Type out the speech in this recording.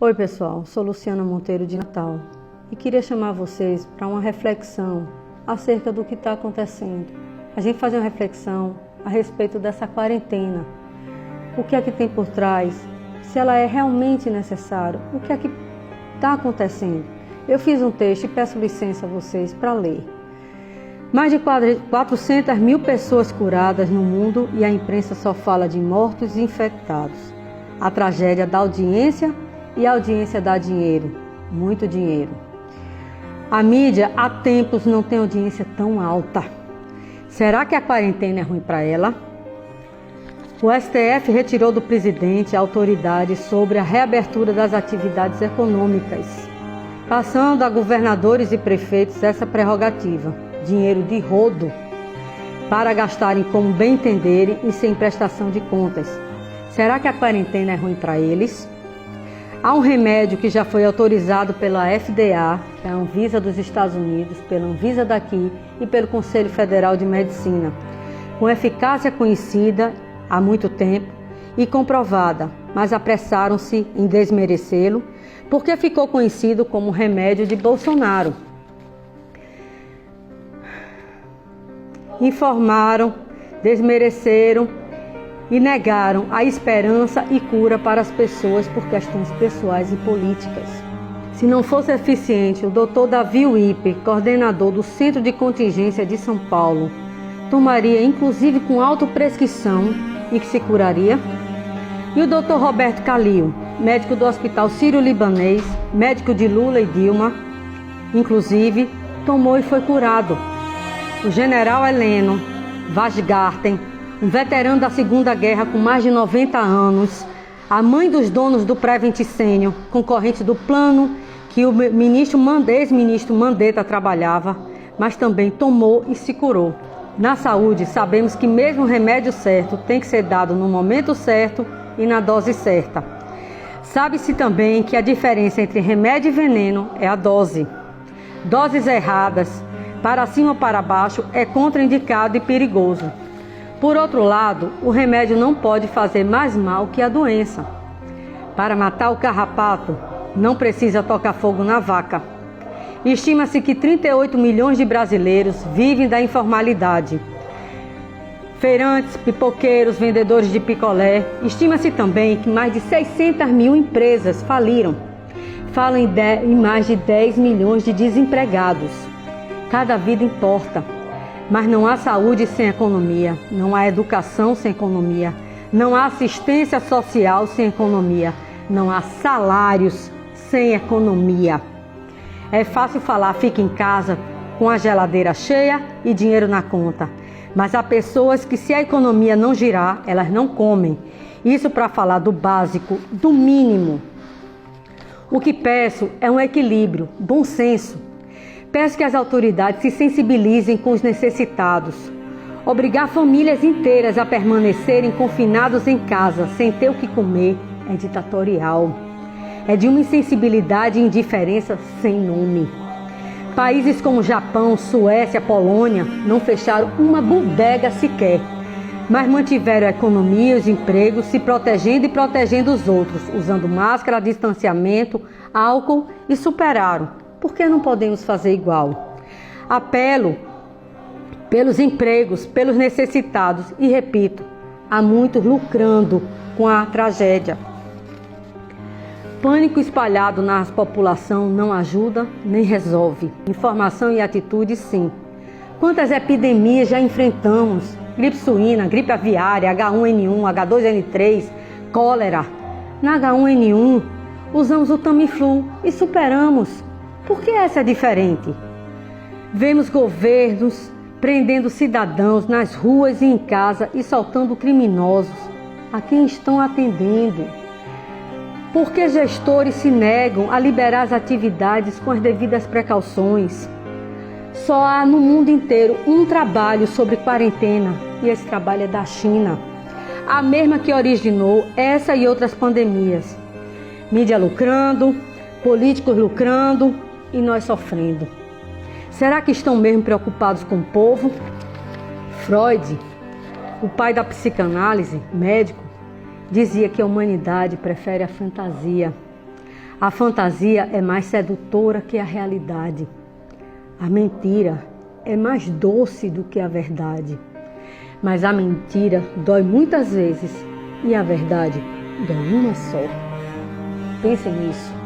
Oi pessoal, sou Luciana Monteiro de Natal e queria chamar vocês para uma reflexão acerca do que está acontecendo. A gente fazer uma reflexão a respeito dessa quarentena. O que é que tem por trás? Se ela é realmente necessária? O que é que está acontecendo? Eu fiz um texto e peço licença a vocês para ler. Mais de 400 mil pessoas curadas no mundo e a imprensa só fala de mortos e infectados. A tragédia da audiência e a audiência dá dinheiro, muito dinheiro. A mídia há tempos não tem audiência tão alta. Será que a quarentena é ruim para ela? O STF retirou do presidente a autoridade sobre a reabertura das atividades econômicas, passando a governadores e prefeitos essa prerrogativa, dinheiro de rodo, para gastarem como bem entenderem e sem prestação de contas. Será que a quarentena é ruim para eles? Há um remédio que já foi autorizado pela FDA, que é a Anvisa dos Estados Unidos, pela Anvisa daqui e pelo Conselho Federal de Medicina, com eficácia conhecida há muito tempo e comprovada, mas apressaram-se em desmerecê-lo porque ficou conhecido como remédio de Bolsonaro. Informaram, desmereceram e negaram a esperança e cura para as pessoas por questões pessoais e políticas. Se não fosse eficiente, o Dr. Davi Wipper, coordenador do Centro de Contingência de São Paulo, tomaria inclusive com autoprescrição e que se curaria? E o Dr. Roberto Calil, médico do Hospital Sírio-Libanês, médico de Lula e Dilma, inclusive, tomou e foi curado. O general Heleno Wajgarten, um veterano da Segunda Guerra com mais de 90 anos, a mãe dos donos do Prevent Senior, concorrente do plano que o ex-ministro Mandetta trabalhava, mas também tomou e se curou. Na saúde, sabemos que mesmo o remédio certo tem que ser dado no momento certo e na dose certa. Sabe-se também que a diferença entre remédio e veneno é a dose. Doses erradas, para cima ou para baixo, é contraindicado e perigoso. Por outro lado, o remédio não pode fazer mais mal que a doença. Para matar o carrapato, não precisa tocar fogo na vaca. Estima-se que 38 milhões de brasileiros vivem da informalidade. Feirantes, pipoqueiros, vendedores de picolé. Estima-se também que mais de 600 mil empresas faliram. Falam em mais de 10 milhões de desempregados. Cada vida importa. Mas não há saúde sem economia, não há educação sem economia, não há assistência social sem economia, não há salários sem economia. É fácil falar, fica em casa com a geladeira cheia e dinheiro na conta. Mas há pessoas que, se a economia não girar, elas não comem. Isso para falar do básico, do mínimo. O que peço é um equilíbrio, bom senso. Peço que as autoridades se sensibilizem com os necessitados. Obrigar famílias inteiras a permanecerem confinados em casa sem ter o que comer é ditatorial. É de uma insensibilidade e indiferença sem nome. Países como Japão, Suécia, Polônia não fecharam uma bodega sequer, mas mantiveram a economia e os empregos, se protegendo e protegendo os outros, usando máscara, distanciamento, álcool e superaram. Por que não podemos fazer igual? Apelo pelos empregos, pelos necessitados e, repito, há muitos lucrando com a tragédia. Pânico espalhado na população não ajuda nem resolve. Informação e atitude, sim. Quantas epidemias já enfrentamos? Gripe suína, gripe aviária, H1N1, H2N3, cólera. Na H1N1, usamos o Tamiflu e superamos. Por que essa é diferente? Vemos governos prendendo cidadãos nas ruas e em casa e soltando criminosos a quem estão atendendo. Por que gestores se negam a liberar as atividades com as devidas precauções? Só há no mundo inteiro um trabalho sobre quarentena e esse trabalho é da China, a mesma que originou essa e outras pandemias. Mídia lucrando, políticos lucrando e nós sofrendo. Será que estão mesmo preocupados com o povo? Freud, o pai da psicanálise, médico, dizia que a humanidade prefere a fantasia. A fantasia é mais sedutora que a realidade. A mentira é mais doce do que a verdade. Mas a mentira dói muitas vezes e a verdade dói uma só. Pensem nisso.